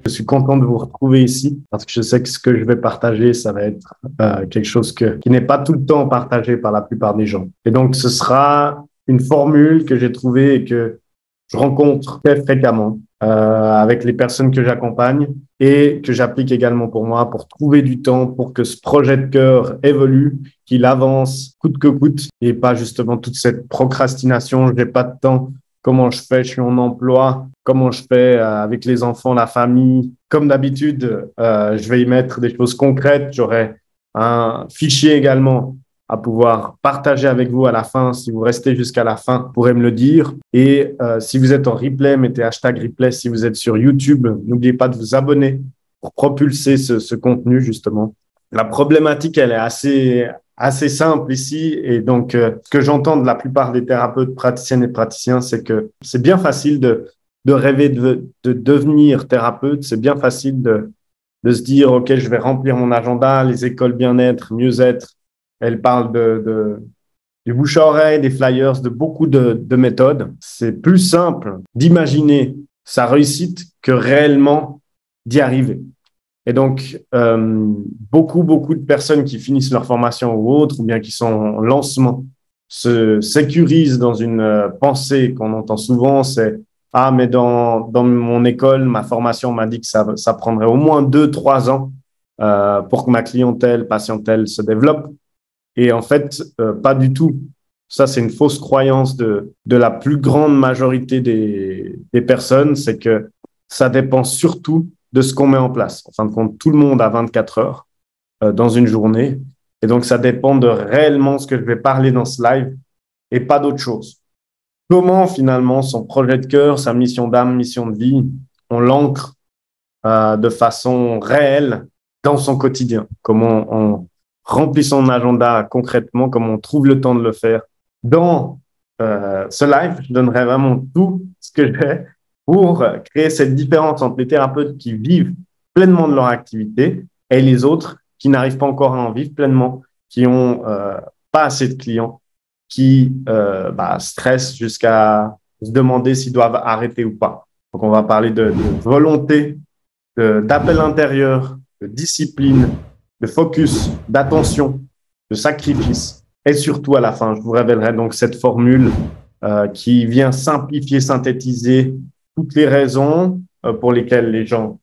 Je suis content de vous retrouver ici parce que je sais que ce que je vais partager, ça va être quelque chose qui n'est pas tout le temps partagé par la plupart des gens. Et donc, ce sera une formule que j'ai trouvée et que je rencontre très fréquemment avec les personnes que j'accompagne et que j'applique également pour moi pour trouver du temps pour que ce projet de cœur évolue, qu'il avance coûte que coûte et pas justement toute cette procrastination. Je n'ai pas de temps. Comment je fais? Je suis en emploi. Comment je fais avec les enfants, la famille? Comme d'habitude, je vais y mettre des choses concrètes. J'aurai un fichier également à pouvoir partager avec vous à la fin. Si vous restez jusqu'à la fin, vous pourrez me le dire. Et si vous êtes en replay, mettez #replay. Si vous êtes sur YouTube, n'oubliez pas de vous abonner pour propulser ce contenu, justement. La problématique, elle est assez simple ici. Et donc, ce que j'entends de la plupart des thérapeutes, praticiennes et praticiens, c'est que c'est bien facile de rêver de devenir thérapeute. C'est bien facile de se dire, OK, je vais remplir mon agenda, les écoles bien-être, mieux-être. Elle parle du bouche à oreille, des flyers, de beaucoup de méthodes. C'est plus simple d'imaginer sa réussite que réellement d'y arriver. Et donc, beaucoup de personnes qui finissent leur formation ou autre, ou bien qui sont en lancement, se sécurisent dans une pensée qu'on entend souvent, c'est « Ah, mais dans mon école, ma formation m'a dit que ça prendrait au moins 2-3 ans pour que ma patientèle se développe. » Et en fait, pas du tout. Ça, c'est une fausse croyance de la plus grande majorité des personnes, c'est que ça dépend surtout de ce qu'on met en place. En fin de compte, tout le monde a 24 heures dans une journée. Et donc, ça dépend de réellement ce que je vais parler dans ce live et pas d'autre chose. Comment, finalement, son projet de cœur, sa mission d'âme, mission de vie, on l'ancre de façon réelle dans son quotidien. Comment on remplit son agenda concrètement, comment on trouve le temps de le faire. Dans ce live, je donnerai vraiment tout ce que j'ai pour créer cette différence entre les thérapeutes qui vivent pleinement de leur activité et les autres qui n'arrivent pas encore à en vivre pleinement, qui ont pas assez de clients, qui stressent jusqu'à se demander s'ils doivent arrêter ou pas. Donc, on va parler de volonté, d'appel intérieur, de discipline, de focus, d'attention, de sacrifice. Et surtout, à la fin, je vous révélerai donc cette formule qui vient simplifier, synthétiser toutes les raisons pour lesquelles les gens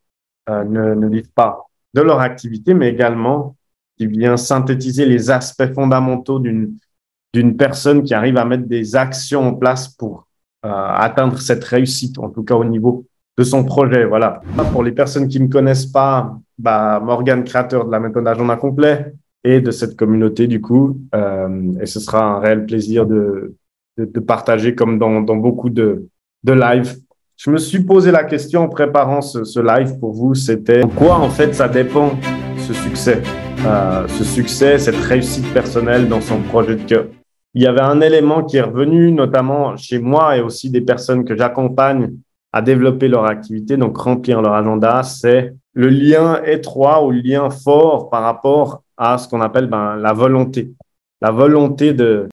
ne vivent pas de leur activité, mais également qui vient synthétiser les aspects fondamentaux d'une personne qui arrive à mettre des actions en place pour atteindre cette réussite, en tout cas au niveau de son projet. Voilà. Pour les personnes qui ne me connaissent pas, Morgan, créateur de la méthode agenda complet et de cette communauté, du coup, et ce sera un réel plaisir de partager comme dans beaucoup de lives. Je me suis posé la question en préparant ce live pour vous, c'était en quoi en fait ça dépend ce succès, cette réussite personnelle dans son projet de cœur. Il y avait un élément qui est revenu, notamment chez moi et aussi des personnes que j'accompagne à développer leur activité, donc remplir leur agenda, c'est le lien étroit ou le lien fort par rapport à ce qu'on appelle la volonté. La volonté de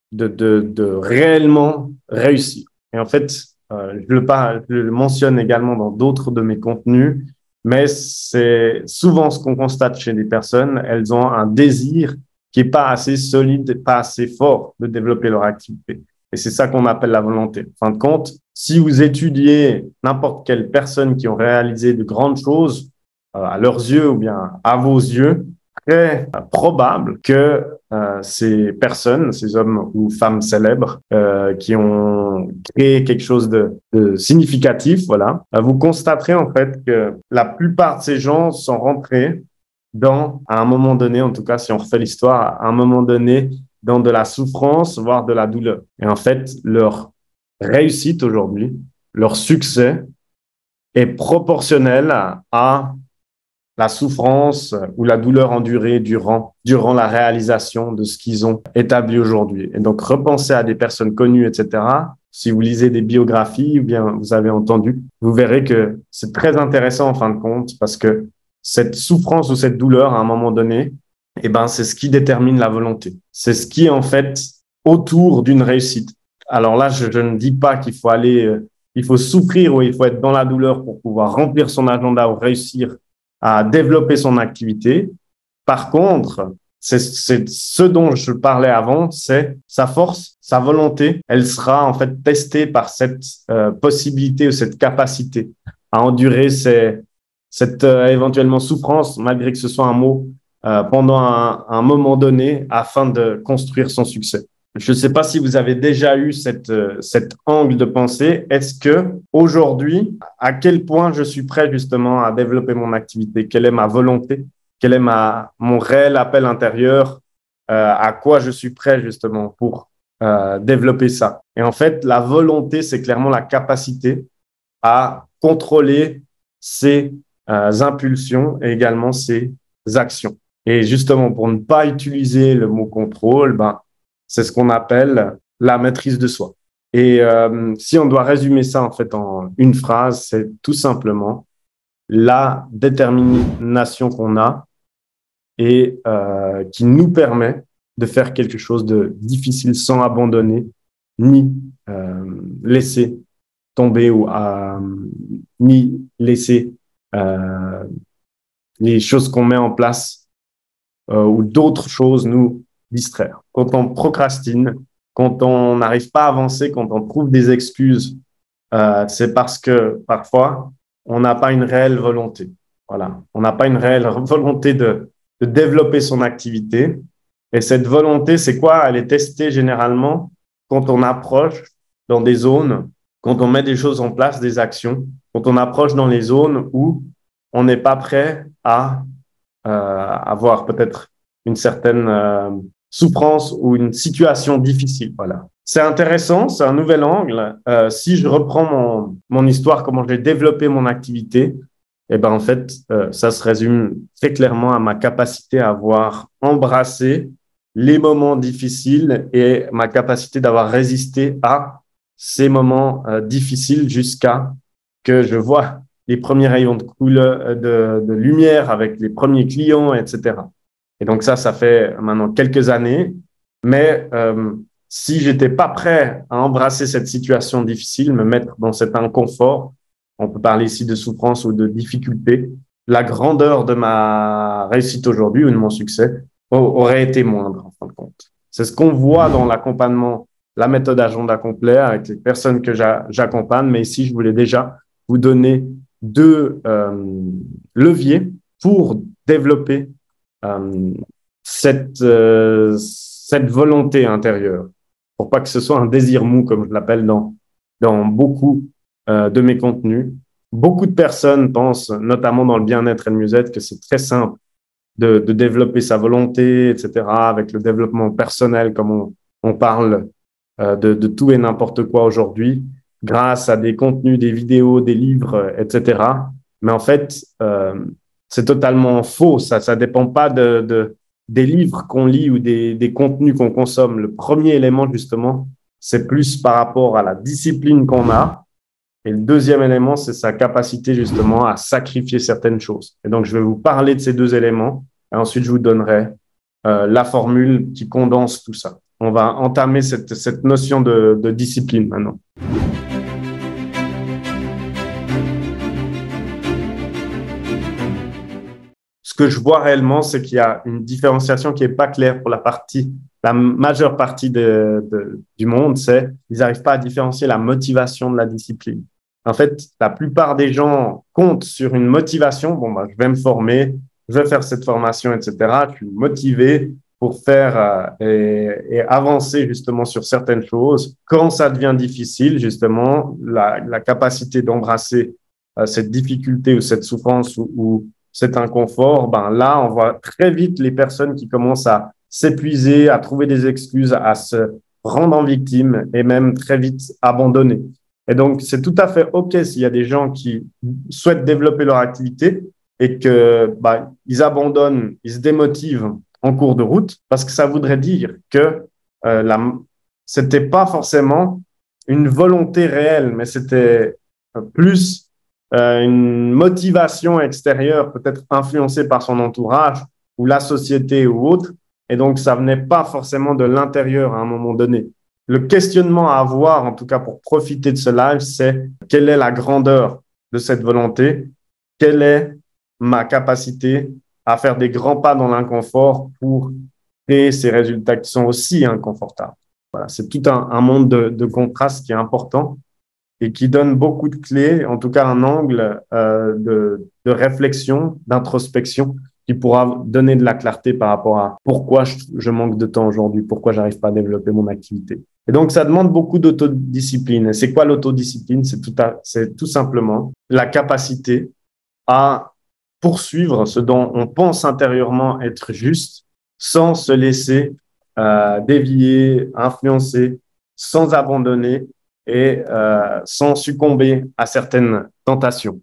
réellement réussir. Et en fait, je le mentionne également dans d'autres de mes contenus, mais c'est souvent ce qu'on constate chez les personnes. Elles ont un désir qui est pas assez solide, pas assez fort de développer leur activité. Et c'est ça qu'on appelle la volonté. En fin de compte, si vous étudiez n'importe quelle personne qui ont réalisé de grandes choses à leurs yeux ou bien à vos yeux, très probable que ces personnes, ces hommes ou femmes célèbres qui ont créé quelque chose de significatif, voilà, vous constaterez en fait que la plupart de ces gens sont rentrés à un moment donné, en tout cas si on refait l'histoire, à un moment donné, dans de la souffrance, voire de la douleur. Et en fait, leur réussite aujourd'hui, leur succès est proportionnel à la souffrance ou la douleur endurée durant la réalisation de ce qu'ils ont établi aujourd'hui. Et donc, repensez à des personnes connues, etc. Si vous lisez des biographies ou bien vous avez entendu, vous verrez que c'est très intéressant en fin de compte parce que cette souffrance ou cette douleur, à un moment donné, c'est ce qui détermine la volonté. C'est ce qui est en fait autour d'une réussite. Alors là, je ne dis pas qu'il faut aller il faut souffrir ou il faut être dans la douleur pour pouvoir remplir son agenda ou réussir à développer son activité. Par contre, c'est ce dont je parlais avant, c'est sa force, sa volonté. Elle sera en fait testée par cette possibilité ou cette capacité à endurer cette éventuellement souffrance, malgré que ce soit un mot, pendant un moment donné, afin de construire son succès. Je ne sais pas si vous avez déjà eu cet angle de pensée. Est-ce que aujourd'hui, à quel point je suis prêt justement à développer mon activité? Quelle est ma volonté? Quel est mon réel appel intérieur? À quoi je suis prêt justement pour développer ça? Et en fait, la volonté, c'est clairement la capacité à contrôler ses impulsions et également ses actions. Et justement, pour ne pas utiliser le mot contrôle, c'est ce qu'on appelle la maîtrise de soi. Et si on doit résumer ça en fait en une phrase, c'est tout simplement la détermination qu'on a et qui nous permet de faire quelque chose de difficile sans abandonner ni laisser tomber ou ni laisser les choses qu'on met en place ou d'autres choses nous distraire. Quand on procrastine, quand on n'arrive pas à avancer, quand on trouve des excuses, c'est parce que parfois, on n'a pas une réelle volonté. Voilà. On n'a pas une réelle volonté de développer son activité. Et cette volonté, c'est quoi? Elle est testée généralement quand on approche dans des zones, quand on met des choses en place, des actions, quand on approche dans les zones où on n'est pas prêt à avoir peut-être une certaine souffrance ou une situation difficile. Voilà. C'est intéressant, c'est un nouvel angle. Si je reprends mon histoire, comment j'ai développé mon activité, eh ben en fait, ça se résume très clairement à ma capacité à avoir embrassé les moments difficiles et ma capacité d'avoir résisté à ces moments difficiles jusqu'à que je vois les premiers rayons de lumière avec les premiers clients, etc. Et donc ça fait maintenant quelques années. Mais si j'étais pas prêt à embrasser cette situation difficile, me mettre dans cet inconfort, on peut parler ici de souffrance ou de difficulté, la grandeur de ma réussite aujourd'hui ou de mon succès aurait été moindre en fin de compte. C'est ce qu'on voit dans l'accompagnement, la méthode agenda complet avec les personnes que j'accompagne. Mais ici, je voulais déjà vous donner deux leviers pour développer cette volonté intérieure, pour pas que ce soit un désir mou, comme je l'appelle dans beaucoup de mes contenus. Beaucoup de personnes pensent, notamment dans le bien-être et le mieux-être, que c'est très simple de développer sa volonté, etc., avec le développement personnel, comme on parle de tout et n'importe quoi aujourd'hui, grâce à des contenus, des vidéos, des livres, etc. Mais en fait, c'est totalement faux. Ça dépend pas des livres qu'on lit ou des contenus qu'on consomme. Le premier élément, justement, c'est plus par rapport à la discipline qu'on a. Et le deuxième élément, c'est sa capacité, justement, à sacrifier certaines choses. Et donc, je vais vous parler de ces deux éléments. Et ensuite, je vous donnerai la formule qui condense tout ça. On va entamer cette notion de discipline maintenant. Ce que je vois réellement, c'est qu'il y a une différenciation qui est pas claire pour la majeure partie du monde, c'est ils n'arrivent pas à différencier la motivation de la discipline. En fait, la plupart des gens comptent sur une motivation. Je vais me former, je vais faire cette formation, etc. Je suis motivé pour faire et avancer justement sur certaines choses. Quand ça devient difficile, justement, la capacité d'embrasser cette difficulté ou cette souffrance ou cet inconfort, là, on voit très vite les personnes qui commencent à s'épuiser, à trouver des excuses, à se rendre en victime et même très vite abandonner. Et donc, c'est tout à fait OK s'il y a des gens qui souhaitent développer leur activité et que ils abandonnent, ils se démotivent en cours de route, parce que ça voudrait dire que c'était pas forcément une volonté réelle, mais c'était plus une motivation extérieure, peut-être influencée par son entourage ou la société ou autre. Et donc, ça venait pas forcément de l'intérieur à un moment donné. le questionnement à avoir, en tout cas pour profiter de ce live, c'est quelle est la grandeur de cette volonté? Quelle est ma capacité à faire des grands pas dans l'inconfort pour créer ces résultats qui sont aussi inconfortables? Voilà, c'est tout un monde de contraste qui est important et qui donne beaucoup de clés, en tout cas un angle de réflexion, d'introspection, qui pourra donner de la clarté par rapport à pourquoi je manque de temps aujourd'hui, pourquoi j'arrive pas à développer mon activité. Et donc, ça demande beaucoup d'autodiscipline. Et c'est quoi l'autodiscipline? C'est tout simplement la capacité à poursuivre ce dont on pense intérieurement être juste sans se laisser dévier, influencer, sans abandonner et sans succomber à certaines tentations.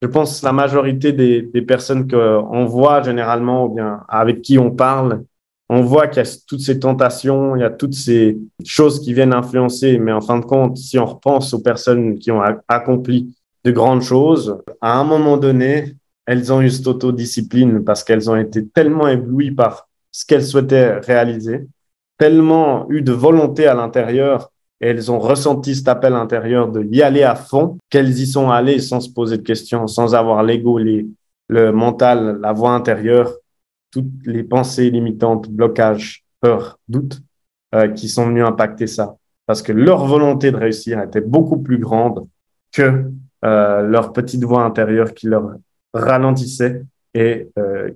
Je pense que la majorité des personnes qu'on voit généralement ou bien avec qui on parle, on voit qu'il y a toutes ces tentations, il y a toutes ces choses qui viennent influencer. Mais en fin de compte, si on repense aux personnes qui ont accompli de grandes choses, à un moment donné, elles ont eu cette autodiscipline parce qu'elles ont été tellement éblouies par ce qu'elles souhaitaient réaliser, tellement eu de volonté à l'intérieur et elles ont ressenti cet appel intérieur de y aller à fond, qu'elles y sont allées sans se poser de questions, sans avoir l'ego, le mental, la voix intérieure, toutes les pensées limitantes, blocages, peurs, doutes qui sont venus impacter ça. Parce que leur volonté de réussir était beaucoup plus grande que leur petite voix intérieure qui leur ralentissait et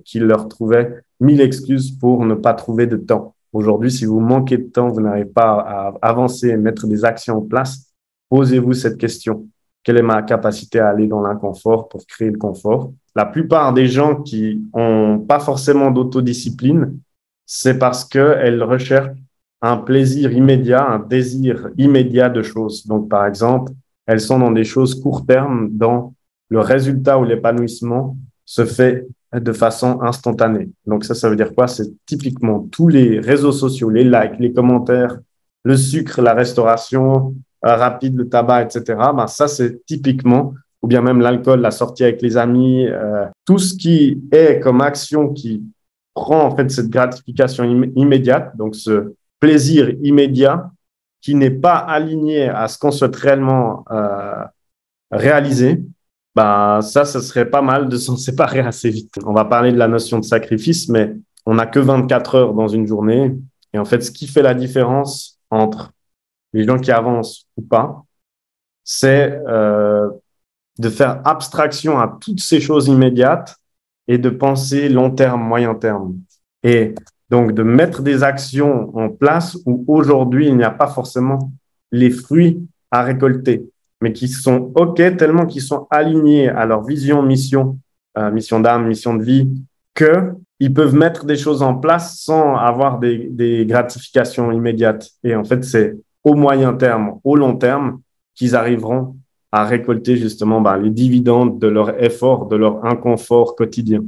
qui leur trouvait 1000 excuses pour ne pas trouver de temps. Aujourd'hui, si vous manquez de temps, vous n'arrivez pas à avancer et mettre des actions en place, posez-vous cette question. Quelle est ma capacité à aller dans l'inconfort pour créer le confort? La plupart des gens qui ont pas forcément d'autodiscipline, c'est parce qu'elles recherchent un plaisir immédiat, un désir immédiat de choses. Donc, par exemple, elles sont dans des choses court terme, dans le résultat ou l'épanouissement se fait de façon instantanée. Donc ça veut dire quoi? C'est typiquement tous les réseaux sociaux, les likes, les commentaires, le sucre, la restauration rapide, le tabac, etc. Ben, ça, c'est typiquement, ou bien même l'alcool, la sortie avec les amis, tout ce qui est comme action qui prend en fait cette gratification immédiate, donc ce plaisir immédiat qui n'est pas aligné à ce qu'on souhaite réellement réaliser, bah, ça serait pas mal de s'en séparer assez vite. On va parler de la notion de sacrifice, mais on n'a que 24 heures dans une journée. Et en fait, ce qui fait la différence entre les gens qui avancent ou pas, c'est de faire abstraction à toutes ces choses immédiates et de penser long terme, moyen terme. Et donc, de mettre des actions en place où aujourd'hui, il n'y a pas forcément les fruits à récolter, mais qui sont OK tellement qu'ils sont alignés à leur vision, mission, mission d'âme, mission de vie, qu'ils peuvent mettre des choses en place sans avoir des gratifications immédiates. Et en fait, c'est au moyen terme, au long terme, qu'ils arriveront à récolter justement les dividendes de leur effort, de leur inconfort quotidien.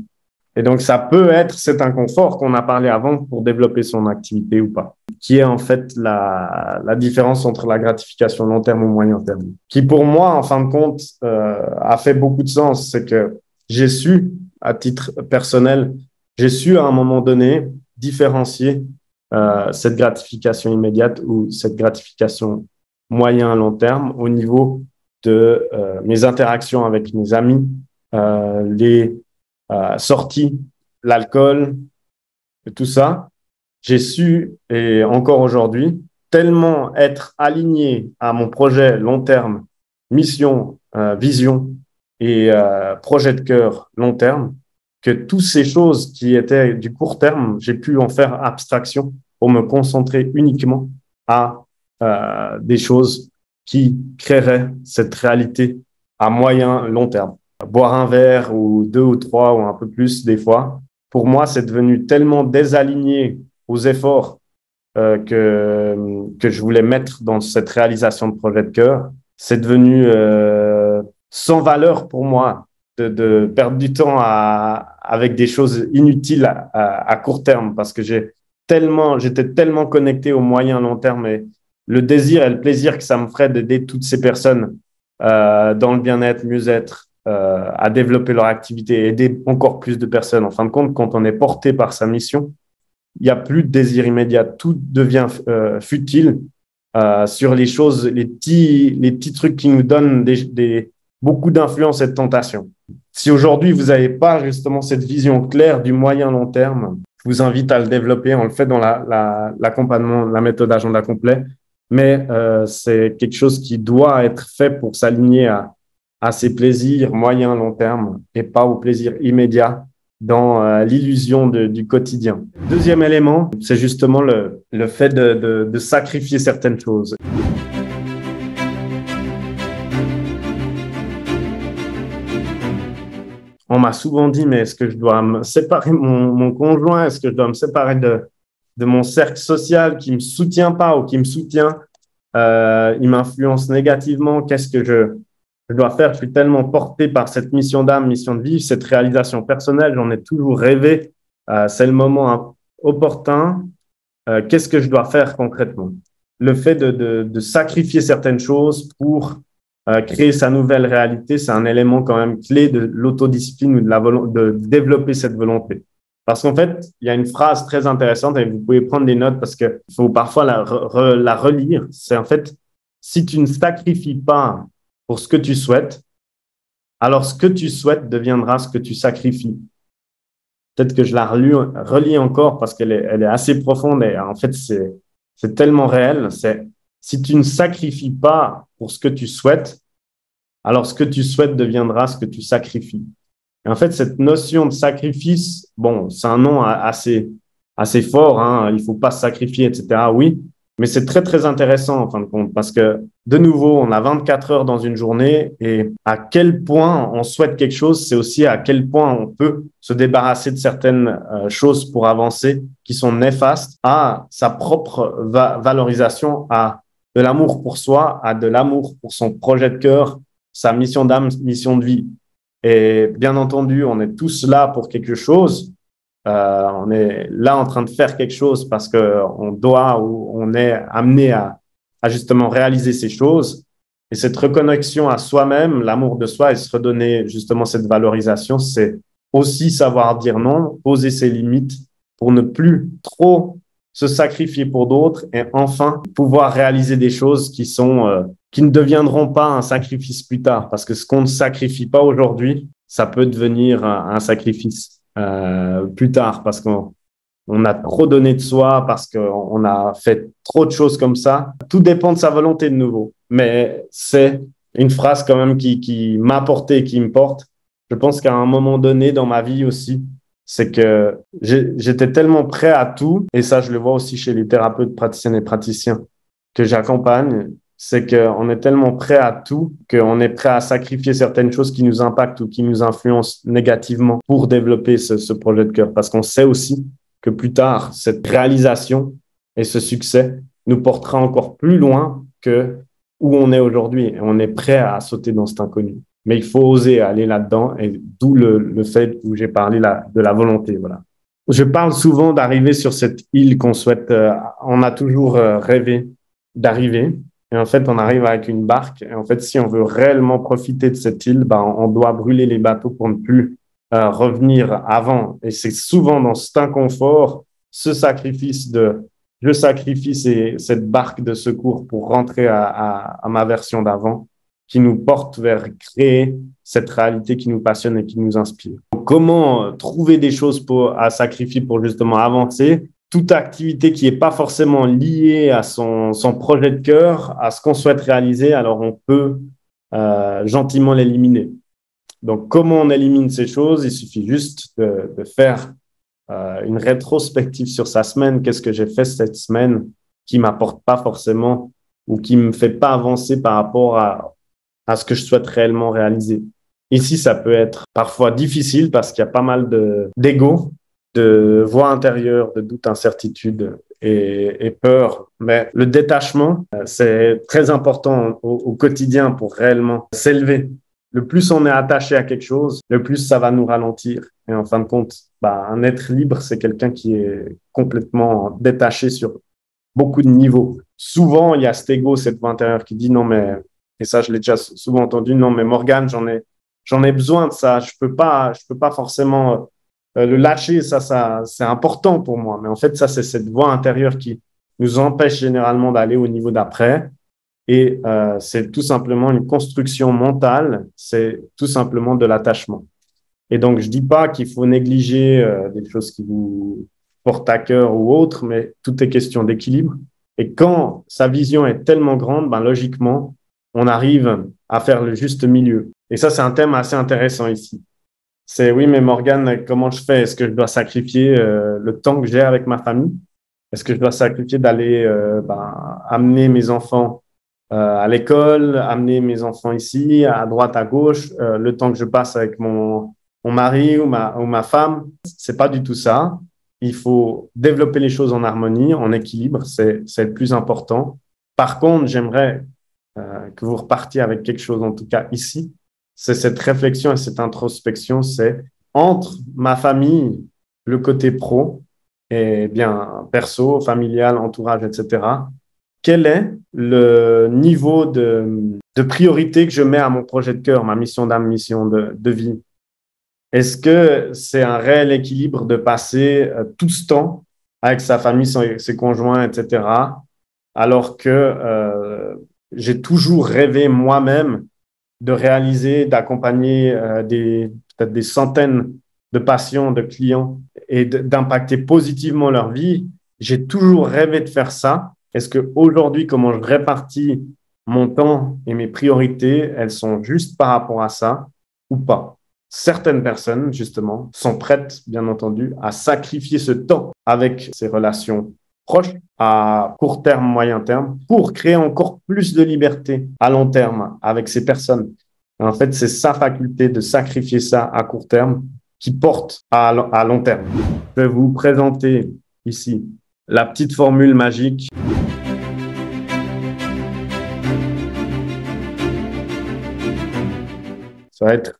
Et donc, ça peut être cet inconfort qu'on a parlé avant pour développer son activité ou pas, qui est en fait la différence entre la gratification long terme ou moyen terme, qui pour moi, en fin de compte, a fait beaucoup de sens. C'est que j'ai su, à titre personnel, j'ai su à un moment donné différencier cette gratification immédiate ou cette gratification moyen long terme au niveau de mes interactions avec mes amis, les sorties, l'alcool, et tout ça. J'ai su, et encore aujourd'hui, tellement être aligné à mon projet long terme, mission, vision et projet de cœur long terme, que toutes ces choses qui étaient du court terme, j'ai pu en faire abstraction pour me concentrer uniquement à des choses qui créeraient cette réalité à moyen, long terme. Boire un verre ou deux ou trois ou un peu plus des fois, pour moi, c'est devenu tellement désaligné aux efforts que je voulais mettre dans cette réalisation de projet de cœur. C'est devenu sans valeur pour moi de perdre du temps avec des choses inutiles à court terme parce que j'étais tellement connecté au moyen long terme et le désir et le plaisir que ça me ferait d'aider toutes ces personnes dans le bien-être, mieux-être, à développer leur activité et aider encore plus de personnes. En fin de compte, quand on est porté par sa mission, il n'y a plus de désir immédiat. Tout devient futile sur les choses, les petits trucs qui nous donnent beaucoup d'influence et de tentation. Si aujourd'hui, vous n'avez pas justement cette vision claire du moyen-long terme, je vous invite à le développer. On le fait dans l'accompagnement, la méthode agenda complet, mais c'est quelque chose qui doit être fait pour s'aligner à ses plaisirs moyen-long terme et pas aux plaisirs immédiats dans l'illusion du quotidien. Deuxième élément, c'est justement le fait de sacrifier certaines choses. On m'a souvent dit, mais est-ce que je dois me séparer de mon conjoint? Est-ce que je dois me séparer de mon cercle social qui me soutient pas ou qui me soutient? Il m'influence négativement. Qu'est-ce que je dois faire? Je suis tellement porté par cette mission d'âme, mission de vivre, cette réalisation personnelle. J'en ai toujours rêvé. C'est le moment opportun. Qu'est-ce que je dois faire concrètement? Le fait de sacrifier certaines choses pour créer sa nouvelle réalité, c'est un élément quand même clé de l'autodiscipline ou de développer cette volonté. Parce qu'en fait, il y a une phrase très intéressante et vous pouvez prendre des notes parce qu'il faut parfois la relire. C'est en fait, si tu ne sacrifies pas pour ce que tu souhaites, alors ce que tu souhaites deviendra ce que tu sacrifies. Peut-être que je la relis encore parce qu'elle est assez profonde et en fait, c'est tellement réel. C'est si tu ne sacrifies pas pour ce que tu souhaites, alors ce que tu souhaites deviendra ce que tu sacrifies. Et en fait, cette notion de sacrifice, bon, c'est un nom assez fort, hein, il faut pas se sacrifier, etc. Oui, mais c'est très, très intéressant en fin de compte parce que, de nouveau, on a 24 heures dans une journée et à quel point on souhaite quelque chose, c'est aussi à quel point on peut se débarrasser de certaines choses pour avancer qui sont néfastes à sa propre valorisation, à de l'amour pour soi, à de l'amour pour son projet de cœur, sa mission d'âme, mission de vie. Et bien entendu, on est tous là pour quelque chose. On est là en train de faire quelque chose parce qu'on doit ou on est amené à justement réaliser ces choses. Et cette reconnexion à soi-même, l'amour de soi et se redonner justement cette valorisation, c'est aussi savoir dire non, poser ses limites pour ne plus trop se sacrifier pour d'autres et enfin pouvoir réaliser des choses qui ne deviendront pas un sacrifice plus tard. Parce que ce qu'on ne sacrifie pas aujourd'hui, ça peut devenir un sacrifice plus tard parce qu'on a trop donné de soi, parce qu'on a fait trop de choses comme ça. Tout dépend de sa volonté de nouveau. Mais c'est une phrase quand même qui m'a porté, qui me porte. Je pense qu'à un moment donné dans ma vie aussi, c'est que j'étais tellement prêt à tout, et ça je le vois aussi chez les thérapeutes, praticiennes et praticiens que j'accompagne, c'est qu'on est tellement prêt à tout qu'on est prêt à sacrifier certaines choses qui nous impactent ou qui nous influencent négativement pour développer ce projet de cœur. Parce qu'on sait aussi que plus tard, cette réalisation et ce succès nous portera encore plus loin que où on est aujourd'hui. Et on est prêt à sauter dans cet inconnu. Mais il faut oser aller là-dedans, et d'où le fait où j'ai parlé de la volonté. Voilà. Je parle souvent d'arriver sur cette île qu'on souhaite. On a toujours rêvé d'arriver. Et en fait, on arrive avec une barque. Et en fait, si on veut réellement profiter de cette île, on doit brûler les bateaux pour ne plus revenir avant. Et c'est souvent dans cet inconfort, ce sacrifice je sacrifie cette barque de secours pour rentrer à ma version d'avant, qui nous porte vers créer cette réalité qui nous passionne et qui nous inspire. Donc, comment trouver des choses à sacrifier pour justement avancer? Toute activité qui n'est pas forcément liée à son projet de cœur, à ce qu'on souhaite réaliser, alors on peut gentiment l'éliminer. Donc, comment on élimine ces choses? Il suffit juste de faire une rétrospective sur sa semaine. Qu'est-ce que j'ai fait cette semaine qui m'apporte pas forcément ou qui me fait pas avancer par rapport à ce que je souhaite réellement réaliser. Ici, ça peut être parfois difficile parce qu'il y a pas mal d'ego, de voix intérieure, de doute, incertitude et peur. Mais le détachement, c'est très important au quotidien pour réellement s'élever. Le plus on est attaché à quelque chose, le plus ça va nous ralentir. Et en fin de compte, un être libre, c'est quelqu'un qui est complètement détaché sur beaucoup de niveaux. Souvent, il y a cet ego, cette voix intérieure qui dit non, mais, et ça, je l'ai déjà souvent entendu, non, mais Morgane, j'en ai besoin de ça. Je peux pas forcément le lâcher. Ça, c'est important pour moi. Mais en fait, ça, c'est cette voix intérieure qui nous empêche généralement d'aller au niveau d'après. Et c'est tout simplement une construction mentale, c'est tout simplement de l'attachement. Et donc, je dis pas qu'il faut négliger des choses qui vous portent à cœur ou autres, mais tout est question d'équilibre. Et quand sa vision est tellement grande, ben, logiquement, on arrive à faire le juste milieu. Et ça, c'est un thème assez intéressant ici. C'est oui, mais Morgane, comment je fais? Est-ce que je dois sacrifier le temps que j'ai avec ma famille? Est-ce que je dois sacrifier d'aller amener mes enfants à l'école, amener mes enfants ici, à droite, à gauche, le temps que je passe avec mon mari ou ma femme? C'est pas du tout ça. Il faut développer les choses en harmonie, en équilibre, c'est le plus important. Par contre, j'aimerais que vous repartiez avec quelque chose, en tout cas ici, c'est cette réflexion et cette introspection, c'est entre ma famille, le côté pro, et bien perso, familial, entourage, etc. Quel est le niveau de priorité que je mets à mon projet de cœur, ma mission d'âme, mission de vie? Est-ce que c'est un réel équilibre de passer tout ce temps avec sa famille, ses conjoints, etc., alors que j'ai toujours rêvé moi-même de réaliser, d'accompagner peut-être des centaines de patients, de clients et d'impacter positivement leur vie. J'ai toujours rêvé de faire ça. Est-ce qu'aujourd'hui, comment je répartis mon temps et mes priorités, elles sont justes par rapport à ça ou pas? Certaines personnes, justement, sont prêtes, bien entendu, à sacrifier ce temps avec ces relations proches à court terme, moyen terme, pour créer encore plus de liberté à long terme avec ces personnes. Et en fait, c'est sa faculté de sacrifier ça à court terme qui porte à long terme. Je vais vous présenter ici la petite formule magique. Ça va être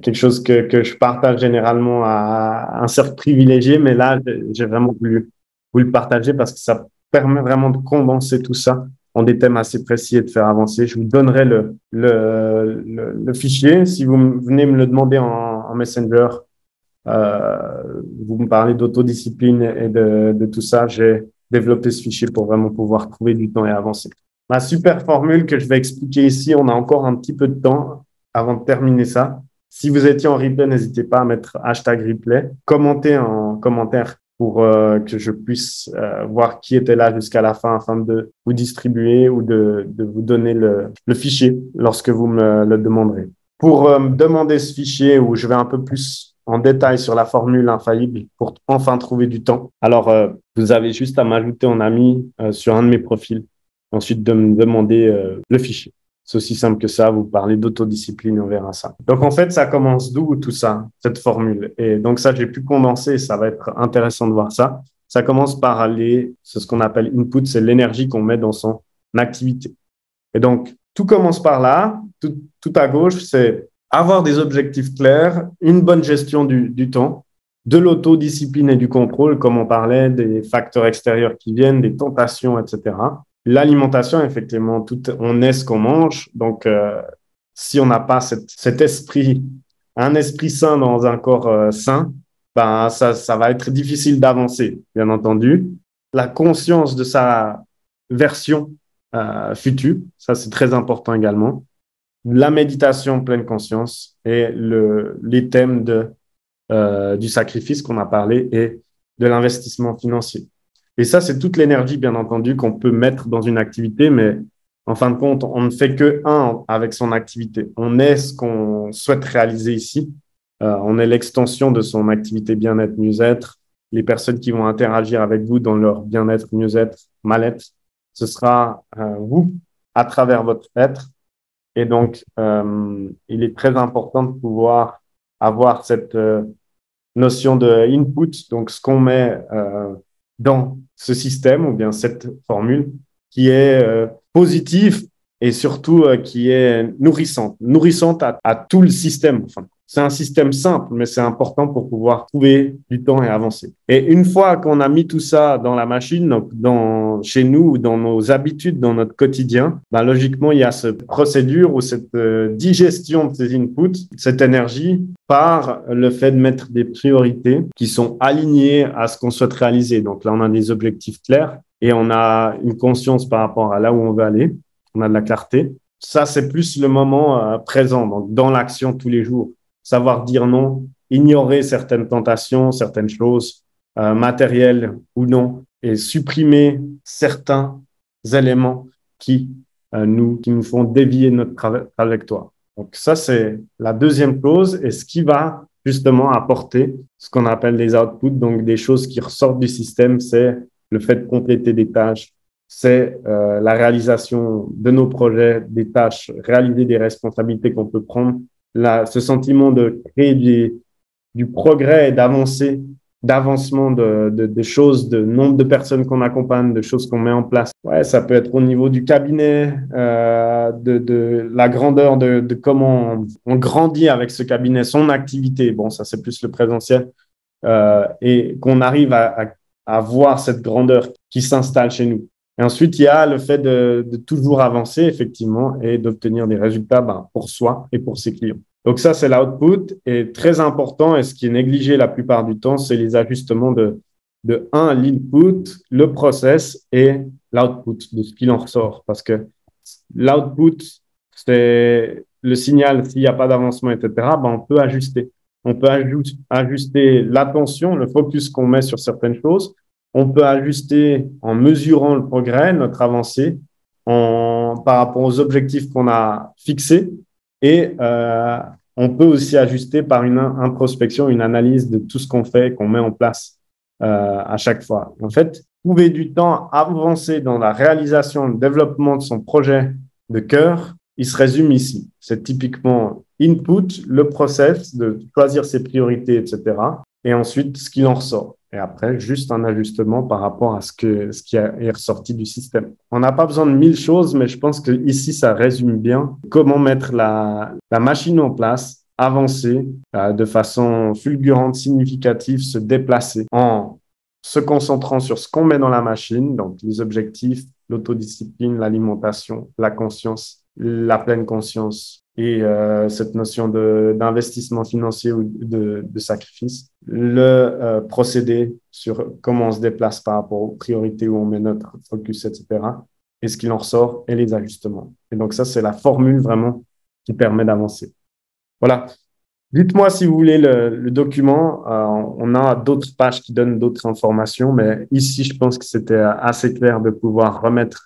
quelque chose que je partage généralement à un cercle privilégié, mais là, j'ai vraiment voulu vous le partager parce que ça permet vraiment de condenser tout ça en des thèmes assez précis et de faire avancer. Je vous donnerai le fichier. Si vous venez me le demander en Messenger, vous me parlez d'autodiscipline et de tout ça, j'ai développé ce fichier pour vraiment pouvoir trouver du temps et avancer. Ma super formule que je vais expliquer ici, on a encore un petit peu de temps avant de terminer ça. Si vous étiez en replay, n'hésitez pas à mettre #replay. Commentez en commentaire pour que je puisse voir qui était là jusqu'à la fin afin de vous distribuer ou de vous donner le fichier lorsque vous me le demanderez. Pour me demander ce fichier où je vais un peu plus en détail sur la formule infaillible pour enfin trouver du temps, alors vous avez juste à m'ajouter en ami sur un de mes profils. Ensuite, de me demander le fichier. C'est aussi simple que ça, vous parlez d'autodiscipline, on verra ça. Donc, en fait, ça commence d'où tout ça, cette formule? Et donc, ça, j'ai pu condenser, ça va être intéressant de voir ça. Ça commence par c'est ce qu'on appelle input, c'est l'énergie qu'on met dans son activité. Et donc, tout commence par là, tout à gauche, c'est avoir des objectifs clairs, une bonne gestion du temps, de l'autodiscipline et du contrôle, comme on parlait, des facteurs extérieurs qui viennent, des tentations, etc. L'alimentation, effectivement, on est ce qu'on mange. Donc, si on n'a pas cet esprit, un esprit sain dans un corps sain, ben, ça va être difficile d'avancer, bien entendu. La conscience de sa version future, ça c'est très important également. La méditation pleine conscience et les thèmes du sacrifice qu'on a parlé et de l'investissement financier. Et ça, c'est toute l'énergie, bien entendu, qu'on peut mettre dans une activité, mais en fin de compte, on ne fait que un avec son activité. On est ce qu'on souhaite réaliser ici. On est l'extension de son activité bien-être, mieux-être. Les personnes qui vont interagir avec vous dans leur bien-être, mieux-être, mal-être, ce sera vous à travers votre être. Et donc, il est très important de pouvoir avoir cette notion de input, donc ce qu'on met dans ce système ou bien cette formule qui est positive et surtout qui est nourrissante à tout le système. Enfin, c'est un système simple, mais c'est important pour pouvoir trouver du temps et avancer. Et une fois qu'on a mis tout ça dans la machine, donc chez nous, dans nos habitudes, dans notre quotidien, ben logiquement, il y a cette procédure ou cette digestion de ces inputs, cette énergie, par le fait de mettre des priorités qui sont alignées à ce qu'on souhaite réaliser. Donc là, on a des objectifs clairs. et on a une conscience par rapport à là où on veut aller. On a de la clarté. Ça, c'est plus le moment présent, donc dans l'action tous les jours. Savoir dire non, ignorer certaines tentations, certaines choses, matérielles ou non, et supprimer certains éléments qui nous font dévier notre trajectoire. Donc ça, c'est la deuxième clause, et ce qui va justement apporter ce qu'on appelle les outputs, donc des choses qui ressortent du système, c'est le fait de compléter des tâches, c'est la réalisation de nos projets, des tâches, réaliser des responsabilités qu'on peut prendre, ce sentiment de créer du progrès et d'avancement de choses, de nombre de personnes qu'on accompagne, de choses qu'on met en place. Ouais, ça peut être au niveau du cabinet, de la grandeur de comment on grandit avec ce cabinet, son activité. Bon, ça, c'est plus le présentiel. Et qu'on arrive à voir cette grandeur qui s'installe chez nous. Et ensuite, il y a le fait de toujours avancer, effectivement, et d'obtenir des résultats pour soi et pour ses clients. Donc ça, c'est l'output. Et très important, et ce qui est négligé la plupart du temps, c'est les ajustements de l'input, le process et l'output, de ce qu'il en ressort. Parce que l'output, c'est le signal, s'il n'y a pas d'avancement, etc., on peut ajuster. On peut ajuster l'attention, le focus qu'on met sur certaines choses. On peut ajuster en mesurant le progrès, notre avancée, par rapport aux objectifs qu'on a fixés. Et on peut aussi ajuster par une introspection, une analyse de tout ce qu'on fait, qu'on met en place à chaque fois. En fait, trouver du temps à avancer dans la réalisation, le développement de son projet de cœur, il se résume ici. C'est typiquement input, le process de choisir ses priorités, etc. Et ensuite, ce qu'il en ressort. Et après, juste un ajustement par rapport à ce qui est ressorti du système. On n'a pas besoin de 1000 choses, mais je pense que ici, ça résume bien comment mettre la machine en place, avancer de façon fulgurante, significative, se déplacer en se concentrant sur ce qu'on met dans la machine, donc les objectifs, l'autodiscipline, l'alimentation, la conscience, la pleine conscience et cette notion d'investissement financier ou de sacrifice, le procédé sur comment on se déplace par rapport aux priorités, où on met notre focus, etc., et ce qu'il en ressort et les ajustements. Et donc ça, c'est la formule vraiment qui permet d'avancer. Voilà. Dites-moi si vous voulez le document. On a d'autres pages qui donnent d'autres informations, mais ici, je pense que c'était assez clair de pouvoir remettre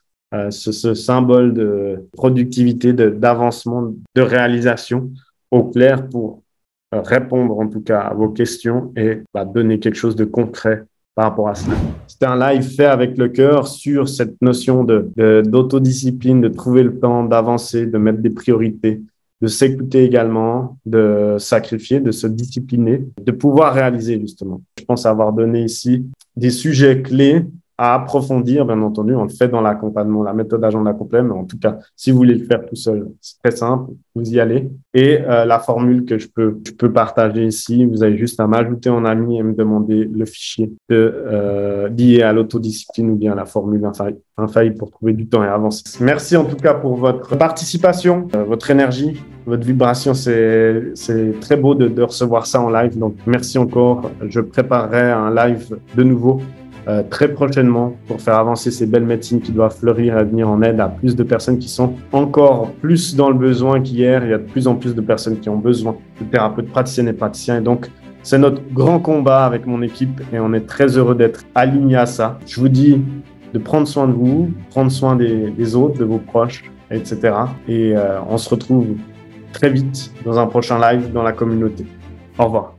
ce symbole de productivité, d'avancement, de réalisation au clair pour répondre en tout cas à vos questions et donner quelque chose de concret par rapport à cela. C'était un live fait avec le cœur sur cette notion d'autodiscipline, de trouver le temps d'avancer, de mettre des priorités, de s'écouter également, de sacrifier, de se discipliner, de pouvoir réaliser justement. Je pense avoir donné ici des sujets clés à approfondir, bien entendu. On le fait dans l'accompagnement, la méthode agenda complet, mais en tout cas, si vous voulez le faire tout seul, c'est très simple, vous y allez. Et la formule que je peux partager ici, vous avez juste à m'ajouter en ami et me demander le fichier lié à l'autodiscipline ou bien la formule infaillible pour trouver du temps et avancer. Merci en tout cas pour votre participation, votre énergie, votre vibration. C'est très beau de recevoir ça en live. Donc, merci encore. Je préparerai un live de nouveau très prochainement pour faire avancer ces belles médecines qui doivent fleurir et venir en aide à plus de personnes qui sont encore plus dans le besoin qu'hier. Il y a de plus en plus de personnes qui ont besoin de thérapeutes, praticiennes et praticiens. Et donc, c'est notre grand combat avec mon équipe et on est très heureux d'être alignés à ça. Je vous dis de prendre soin de vous, prendre soin des autres, de vos proches, etc. Et on se retrouve très vite dans un prochain live dans la communauté. Au revoir.